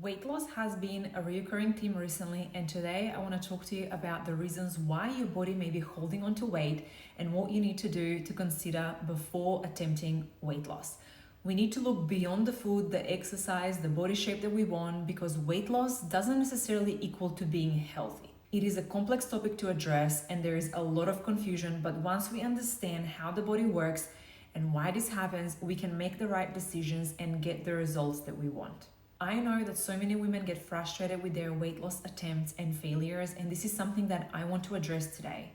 Weight loss has been a recurring theme recently, and today I want to talk to you about the reasons why your body may be holding on to weight and what you need to do to consider before attempting weight loss. We need to look beyond the food, the exercise, the body shape that we want, because weight loss doesn't necessarily equal to being healthy. It is a complex topic to address and there is a lot of confusion, but once we understand how the body works and why this happens, we can make the right decisions and get the results that we want. I know that so many women get frustrated with their weight loss attempts and failures, and this is something that I want to address today.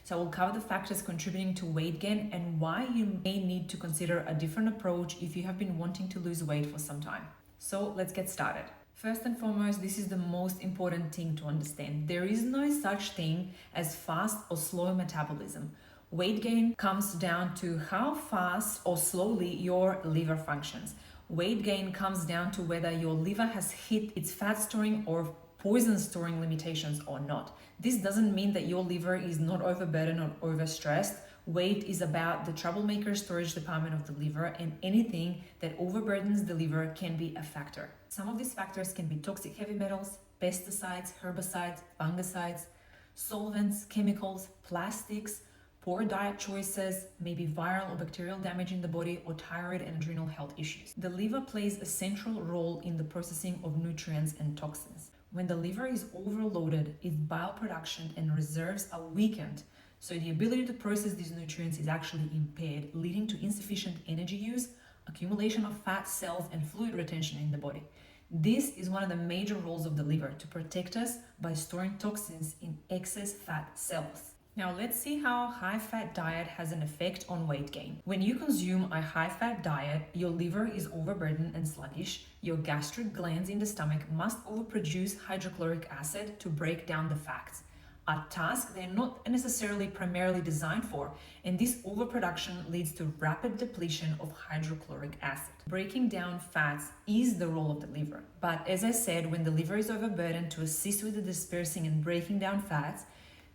So I will cover the factors contributing to weight gain and why you may need to consider a different approach if you have been wanting to lose weight for some time. So let's get started. First and foremost, this is the most important thing to understand. There is no such thing as fast or slow metabolism. Weight gain comes down to how fast or slowly your liver functions. Weight gain comes down to whether your liver has hit its fat storing or poison storing limitations or not. This doesn't mean that your liver is not overburdened or overstressed. Weight is about the troublemaker storage department of the liver, and anything that overburdens the liver can be a factor. Some of these factors can be toxic heavy metals, pesticides, herbicides, fungicides, solvents, chemicals, plastics, poor diet choices, maybe viral or bacterial damage in the body, or thyroid and adrenal health issues. The liver plays a central role in the processing of nutrients and toxins. When the liver is overloaded, its bile production and reserves are weakened, so the ability to process these nutrients is actually impaired, leading to insufficient energy use, accumulation of fat cells, and fluid retention in the body. This is one of the major roles of the liver, to protect us by storing toxins in excess fat cells. Now let's see how a high-fat diet has an effect on weight gain. When you consume a high-fat diet, your liver is overburdened and sluggish. Your gastric glands in the stomach must overproduce hydrochloric acid to break down the fats, a task they're not necessarily primarily designed for, and this overproduction leads to rapid depletion of hydrochloric acid. Breaking down fats is the role of the liver, but as I said, when the liver is overburdened to assist with the dispersing and breaking down fats,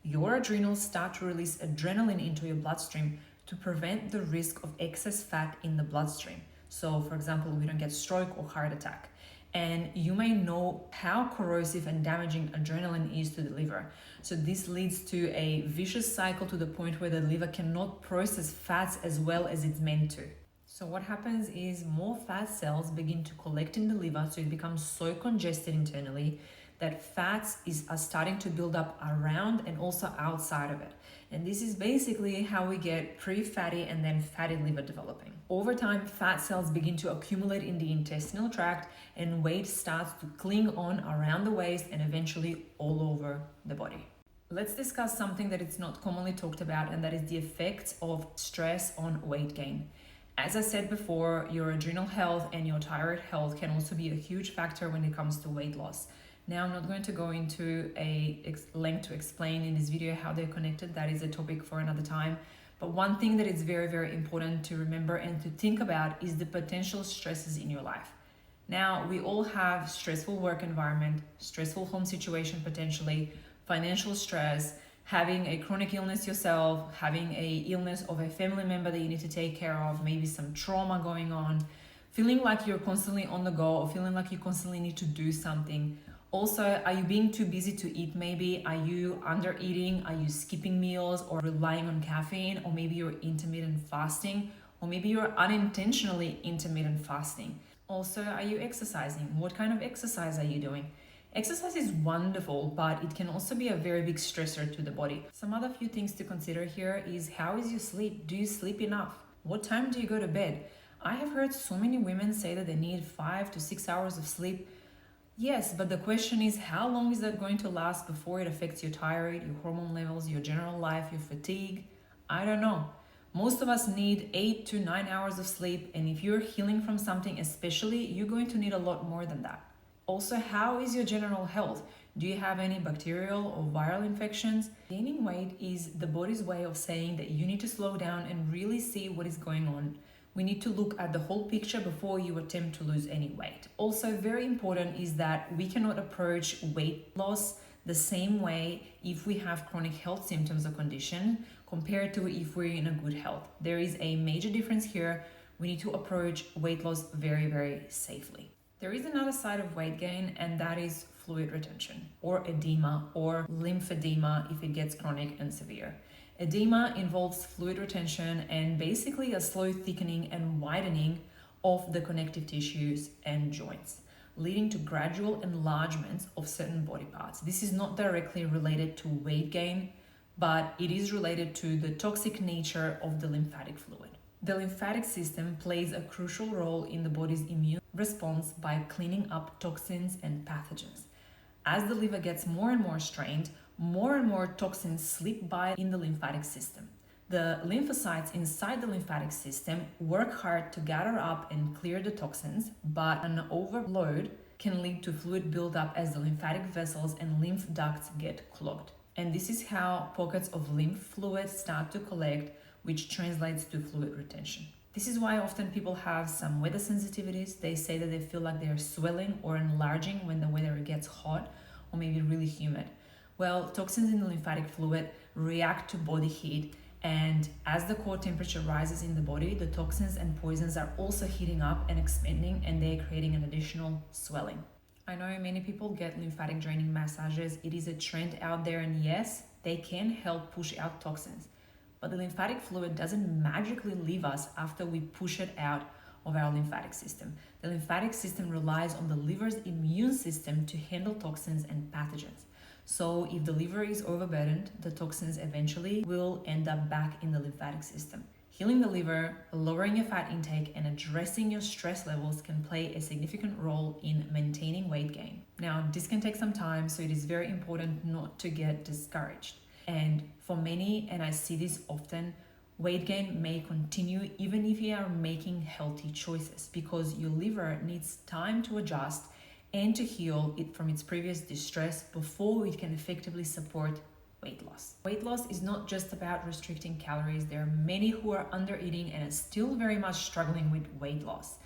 your adrenals start to release adrenaline into your bloodstream to prevent the risk of excess fat in the bloodstream. So, for example, we don't get stroke or heart attack. And you may know how corrosive and damaging adrenaline is to the liver. So this leads to a vicious cycle to the point where the liver cannot process fats as well as it's meant to. So what happens is more fat cells begin to collect in the liver, so it becomes so congested internally that fats are starting to build up around and also outside of it. And this is basically how we get pre-fatty and then fatty liver developing. Over time, fat cells begin to accumulate in the intestinal tract and weight starts to cling on around the waist and eventually all over the body. Let's discuss something that is not commonly talked about, and that is the effects of stress on weight gain. As I said before, your adrenal health and your thyroid health can also be a huge factor when it comes to weight loss. Now, I'm not going to go into a length to explain in this video how they're connected. That is a topic for another time. But one thing that is very, very important to remember and to think about is the potential stresses in your life. Now, we all have stressful work environment, stressful home situation potentially, financial stress, having a chronic illness yourself, having a illness of a family member that you need to take care of, maybe some trauma going on, feeling like you're constantly on the go or feeling like you constantly need to do something. Also, are you being too busy to eat maybe? Are you under eating? Are you skipping meals or relying on caffeine? Or maybe you're intermittent fasting, or maybe you're unintentionally intermittent fasting. Also, are you exercising? What kind of exercise are you doing? Exercise is wonderful, but it can also be a very big stressor to the body. Some other few things to consider here is, how is your sleep? Do you sleep enough? What time do you go to bed? I have heard so many women say that they need 5 to 6 hours of sleep. Yes, but the question is, how long is that going to last before it affects your thyroid, your hormone levels, your general life, your fatigue? I don't know. Most of us need 8 to 9 hours of sleep, and if you're healing from something especially, you're going to need a lot more than that. Also, how is your general health? Do you have any bacterial or viral infections? Gaining weight is the body's way of saying that you need to slow down and really see what is going on. We need to look at the whole picture before you attempt to lose any weight. Also, very important is that we cannot approach weight loss the same way if we have chronic health symptoms or condition compared to if we're in a good health. There is a major difference here. We need to approach weight loss very, very safely. There is another side of weight gain, and that is fluid retention, or edema, or lymphedema if it gets chronic and severe. Edema involves fluid retention and basically a slow thickening and widening of the connective tissues and joints, leading to gradual enlargements of certain body parts. This is not directly related to weight gain, but it is related to the toxic nature of the lymphatic fluid. The lymphatic system plays a crucial role in the body's immune response by cleaning up toxins and pathogens. As the liver gets more and more strained, more and more toxins slip by in the lymphatic system. The lymphocytes inside the lymphatic system work hard to gather up and clear the toxins, but an overload can lead to fluid buildup as the lymphatic vessels and lymph ducts get clogged. And this is how pockets of lymph fluid start to collect, which translates to fluid retention. This is why often people have some weather sensitivities. They say that they feel like they're swelling or enlarging when the weather gets hot or maybe really humid. Well, toxins in the lymphatic fluid react to body heat, and as the core temperature rises in the body, the toxins and poisons are also heating up and expanding, and they're creating an additional swelling. I know many people get lymphatic draining massages. It is a trend out there, and yes, they can help push out toxins. But the lymphatic fluid doesn't magically leave us after we push it out of our lymphatic system. The lymphatic system relies on the liver's immune system to handle toxins and pathogens. So if the liver is overburdened, the toxins eventually will end up back in the lymphatic system. Healing the liver, lowering your fat intake, and addressing your stress levels can play a significant role in maintaining weight gain. Now, this can take some time, so it is very important not to get discouraged. And for many, and I see this often, weight gain may continue even if you are making healthy choices, because your liver needs time to adjust and to heal it from its previous distress before it can effectively support weight loss. Weight loss is not just about restricting calories. There are many who are under eating and are still very much struggling with weight loss.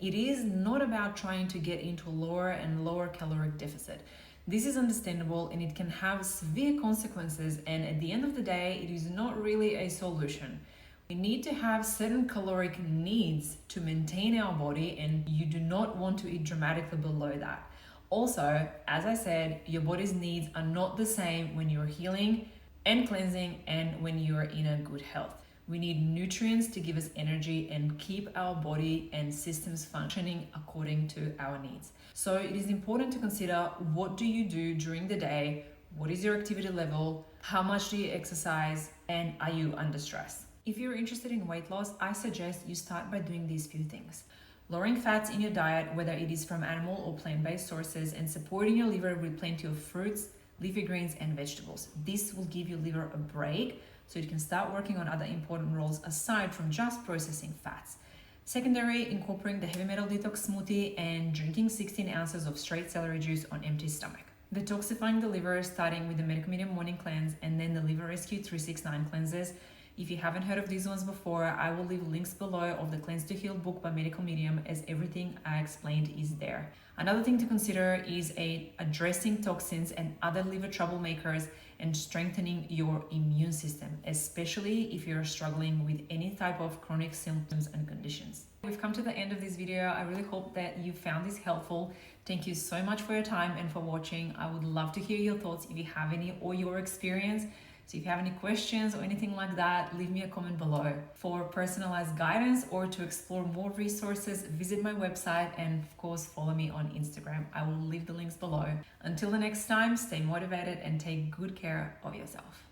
It is not about trying to get into lower and lower caloric deficit. This is understandable, and it can have severe consequences, and at the end of the day, it is not really a solution. We need to have certain caloric needs to maintain our body, and you do not want to eat dramatically below that. Also, as I said, your body's needs are not the same when you're healing and cleansing and when you're in a good health. We need nutrients to give us energy and keep our body and systems functioning according to our needs. So it is important to consider, what do you do during the day? What is your activity level? How much do you exercise? And are you under stress? If you're interested in weight loss, I suggest you start by doing these few things. Lowering fats in your diet, whether it is from animal or plant-based sources, and supporting your liver with plenty of fruits, leafy greens, and vegetables. This will give your liver a break so it can start working on other important roles aside from just processing fats. Secondary, incorporating the heavy metal detox smoothie and drinking 16 ounces of straight celery juice on empty stomach. Detoxifying the liver, starting with the Medical Medium Morning Cleanse and then the Liver Rescue 369 cleanses. If you haven't heard of these ones before, I will leave links below of the Cleanse to Heal book by Medical Medium, as everything I explained is there. Another thing to consider is addressing toxins and other liver troublemakers and strengthening your immune system, especially if you're struggling with any type of chronic symptoms and conditions. We've come to the end of this video. I really hope that you found this helpful. Thank you so much for your time and for watching. I would love to hear your thoughts if you have any, or your experience. So if you have any questions or anything like that, leave me a comment below. For personalized guidance or to explore more resources, visit my website and of course follow me on Instagram. I will leave the links below. Until the next time, stay motivated and take good care of yourself.